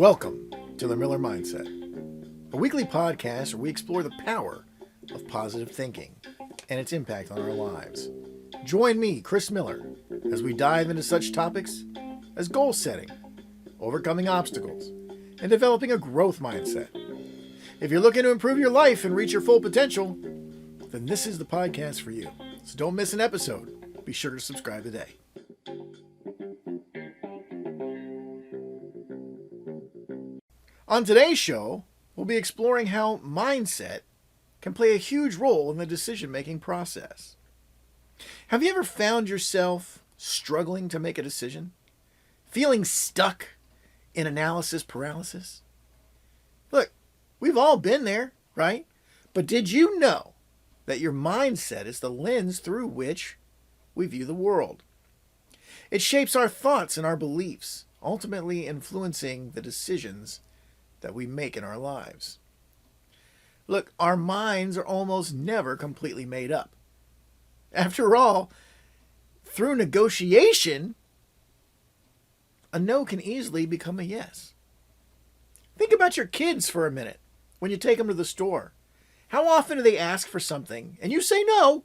Welcome to the Miller Mindset, a weekly podcast where we explore the power of positive thinking and its impact on our lives. Join me, Chris Miller, as we dive into such topics as goal setting, overcoming obstacles, and developing a growth mindset. If you're looking to improve your life and reach your full potential, then this is the podcast for you. So don't miss an episode. Be sure to subscribe today. On today's show, we'll be exploring how mindset can play a huge role in the decision-making process. Have you ever found yourself struggling to make a decision? Feeling stuck in analysis paralysis? Look, we've all been there, right? But did you know that your mindset is the lens through which we view the world? It shapes our thoughts and our beliefs, ultimately influencing the decisions that we make in our lives. Look, our minds are almost never completely made up. After all, through negotiation, a no can easily become a yes. Think about your kids for a minute when you take them to the store. How often do they ask for something and you say no,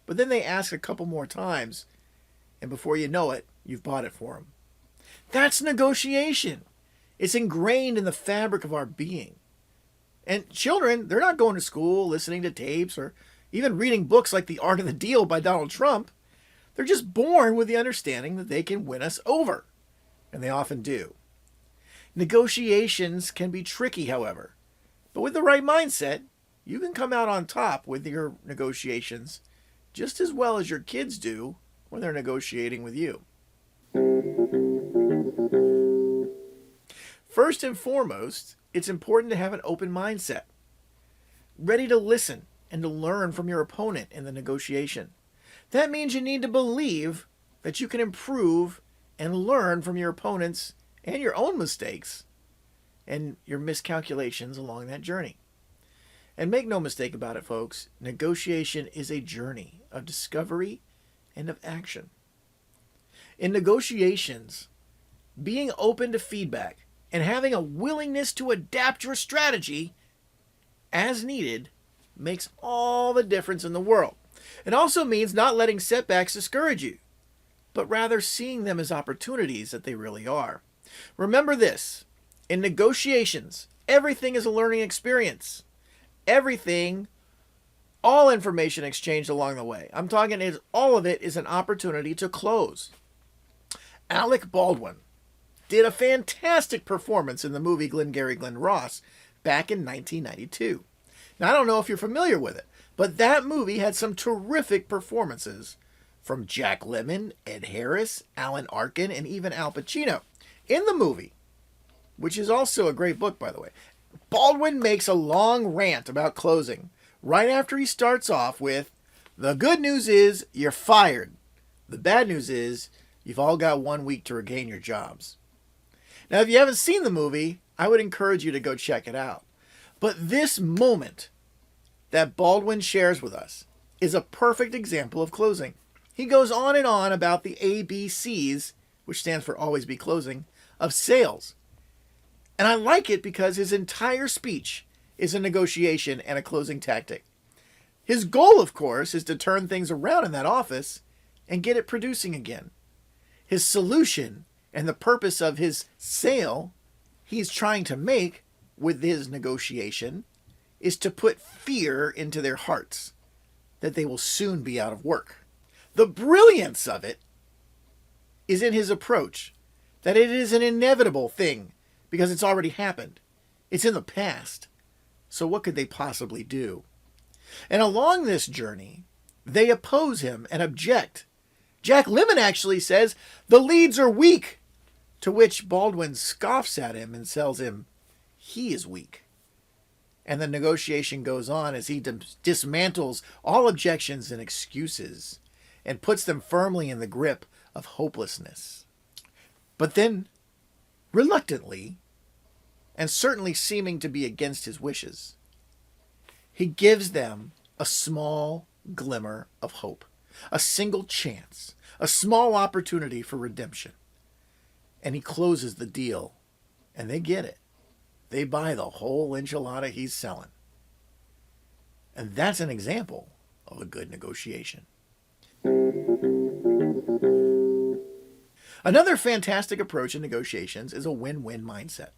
but then they ask a couple more times, and before you know it, you've bought it for them? That's negotiation. It's ingrained in the fabric of our being. And children, they're not going to school, listening to tapes, or even reading books like The Art of the Deal by Donald Trump. They're just born with the understanding that they can win us over. And they often do. Negotiations can be tricky, however. But with the right mindset, you can come out on top with your negotiations just as well as your kids do when they're negotiating with you. First and foremost, it's important to have an open mindset, ready to listen and to learn from your opponent in the negotiation. That means you need to believe that you can improve and learn from your opponents and your own mistakes and your miscalculations along that journey. And make no mistake about it, folks, negotiation is a journey of discovery and of action. In negotiations, being open to feedback and having a willingness to adapt your strategy as needed makes all the difference in the world. It also means not letting setbacks discourage you, but rather seeing them as opportunities that they really are. Remember this, in negotiations, everything is a learning experience. Everything, all information exchanged along the way. I'm talking is all of it is an opportunity to close. Alec Baldwin did a fantastic performance in the movie Glengarry Glen Ross back in 1992. Now, I don't know if you're familiar with it, but that movie had some terrific performances from Jack Lemmon, Ed Harris, Alan Arkin, and even Al Pacino. In the movie, which is also a great book, by the way, Baldwin makes a long rant about closing right after he starts off with, "The good news is you're fired. The bad news is you've all got 1 week to regain your jobs." Now, if you haven't seen the movie, I would encourage you to go check it out. But this moment that Baldwin shares with us is a perfect example of closing. He goes on and on about the ABCs, which stands for always be closing, of sales. And I like it because his entire speech is a negotiation and a closing tactic. His goal, of course, is to turn things around in that office and get it producing again. His solution and the purpose of his sale he's trying to make with his negotiation is to put fear into their hearts that they will soon be out of work. The brilliance of it is in his approach, that it is an inevitable thing because it's already happened. It's in the past. So what could they possibly do? And along this journey, they oppose him and object. Jack Lemmon actually says the leads are weak, to which Baldwin scoffs at him and tells him he is weak. And the negotiation goes on as he dismantles all objections and excuses and puts them firmly in the grip of hopelessness. But then, reluctantly, and certainly seeming to be against his wishes, he gives them a small glimmer of hope, a single chance, a small opportunity for redemption. And he closes the deal and they get it. They buy the whole enchilada he's selling. And that's an example of a good negotiation. Another fantastic approach in negotiations is a win-win mindset.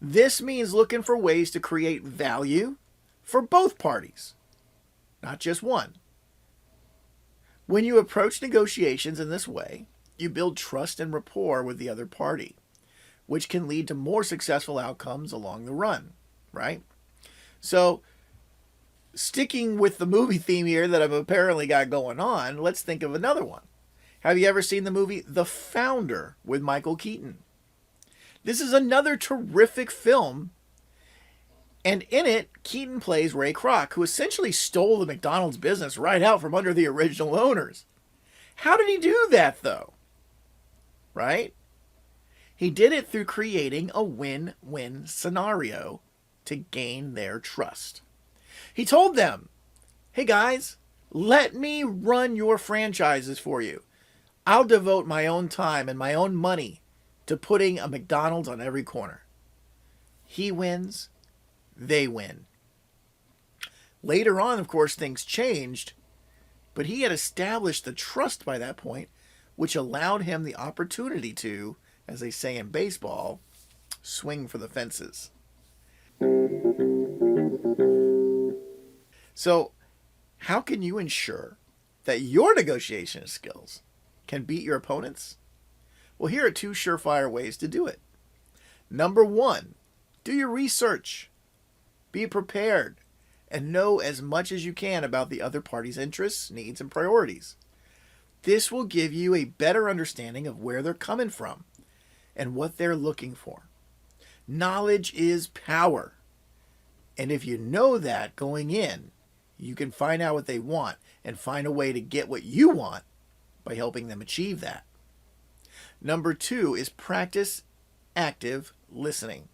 This means looking for ways to create value for both parties, not just one. When you approach negotiations in this way, you build trust and rapport with the other party, which can lead to more successful outcomes along the run, right? So, sticking with the movie theme here that I've apparently got going on, let's think of another one. Have you ever seen the movie The Founder with Michael Keaton? This is another terrific film, and in it, Keaton plays Ray Kroc, who essentially stole the McDonald's business right out from under the original owners. How did he do that, though? Right? He did it through creating a win-win scenario to gain their trust. He told them, hey guys, let me run your franchises for you. I'll devote my own time and my own money to putting a McDonald's on every corner. He wins, they win. Later on, of course, things changed, but he had established the trust by that point, which allowed him the opportunity to, as they say in baseball, swing for the fences. So, how can you ensure that your negotiation skills can beat your opponents? Well, here are two surefire ways to do it. Number one, do your research. Be prepared and know as much as you can about the other party's interests, needs, and priorities. This will give you a better understanding of where they're coming from and what they're looking for. Knowledge is power. And if you know that going in, you can find out what they want and find a way to get what you want by helping them achieve that. Number two is practice active listening.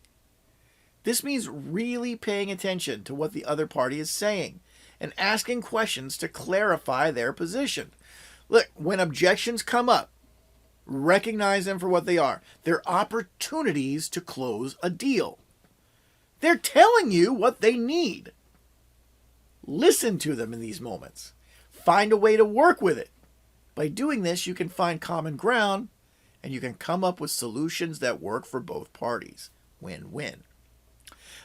This means really paying attention to what the other party is saying and asking questions to clarify their position. Look, when objections come up, recognize them for what they are. They're opportunities to close a deal. They're telling you what they need. Listen to them in these moments. Find a way to work with it. By doing this, you can find common ground and you can come up with solutions that work for both parties. Win-win.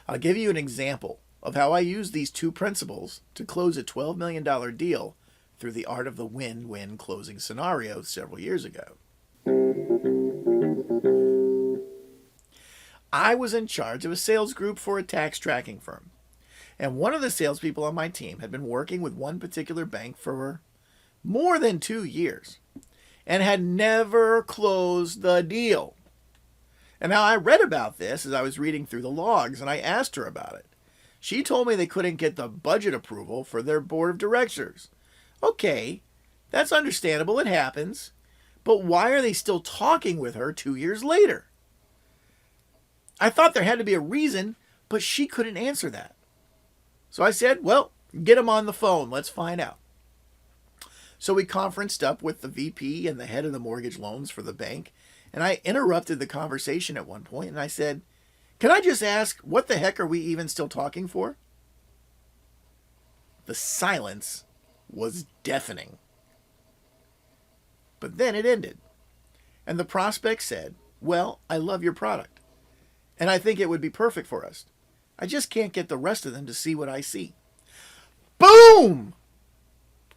I'll give you an example of how I used these two principles to close a $12 million deal through the art of the win-win closing scenario several years ago. I was in charge of a sales group for a tax tracking firm. And one of the salespeople on my team had been working with one particular bank for more than 2 years and had never closed the deal. And now I read about this as I was reading through the logs, and I asked her about it. She told me they couldn't get the budget approval for their board of directors. Okay, that's understandable, it happens. But why are they still talking with her 2 years later? I thought there had to be a reason, but she couldn't answer that. So I said, well, get them on the phone. Let's find out. So we conferenced up with the VP and the head of the mortgage loans for the bank. And I interrupted the conversation at one point and I said, can I just ask, what the heck are we even still talking for? The silence was deafening. But then it ended. And the prospect said, well, I love your product. And I think it would be perfect for us. I just can't get the rest of them to see what I see. Boom!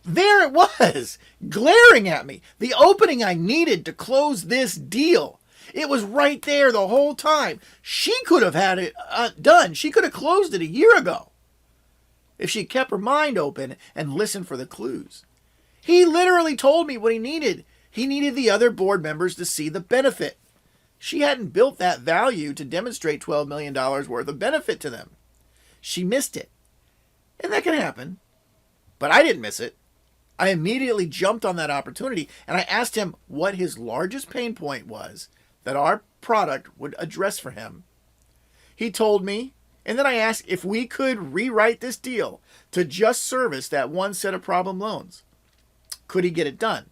There it was, glaring at me. The opening I needed to close this deal. It was right there the whole time. She could have had it done. She could have closed it a year ago if she kept her mind open and listened for the clues. He literally told me what he needed. He needed the other board members to see the benefit. She hadn't built that value to demonstrate $12 million worth of benefit to them. She missed it. And that can happen. But I didn't miss it. I immediately jumped on that opportunity and I asked him what his largest pain point was that our product would address for him. He told me, and then I asked if we could rewrite this deal to just service that one set of problem loans. Could he get it done?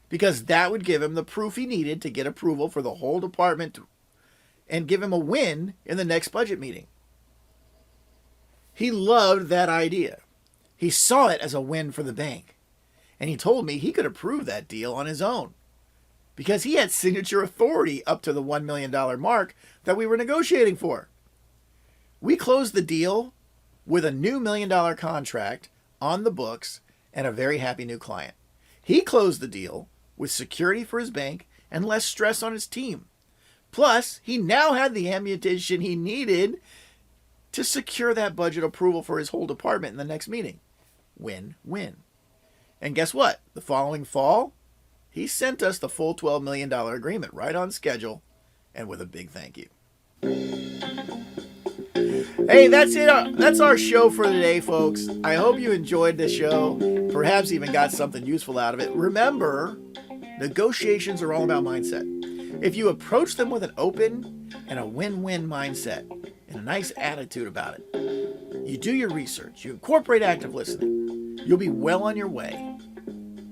Because that would give him the proof he needed to get approval for the whole department and give him a win in the next budget meeting. He loved that idea. He saw it as a win for the bank. And he told me he could approve that deal on his own because he had signature authority up to the $1 million mark that we were negotiating for. We closed the deal with a new $1 million contract on the books and a very happy new client. He closed the deal with security for his bank and less stress on his team. Plus, he now had the ammunition he needed to secure that budget approval for his whole department in the next meeting. Win-win. And guess what? The following fall, he sent us the full $12 million agreement right on schedule and with a big thank you. Hey, that's it. That's our show for today, folks. I hope you enjoyed this show, perhaps even got something useful out of it. Remember, negotiations are all about mindset. If you approach them with an open and a win-win mindset and a nice attitude about it, you do your research, you incorporate active listening, you'll be well on your way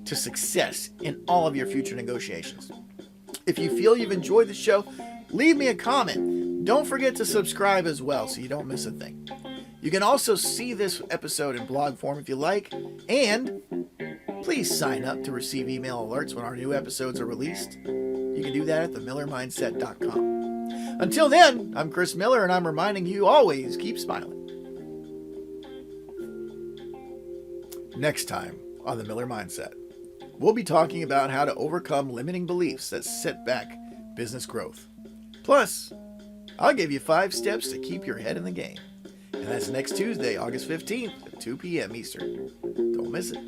to success in all of your future negotiations. If you feel you've enjoyed the show, leave me a comment. Don't forget to subscribe as well so you don't miss a thing. You can also see this episode in blog form if you like, and please sign up to receive email alerts when our new episodes are released. You can do that at themillermindset.com. Until then, I'm Chris Miller, and I'm reminding you always keep smiling. Next time on The Miller Mindset, we'll be talking about how to overcome limiting beliefs that set back business growth. Plus, I'll give you 5 steps to keep your head in the game. And that's next Tuesday, August 15th at 2 p.m. Eastern. Don't miss it.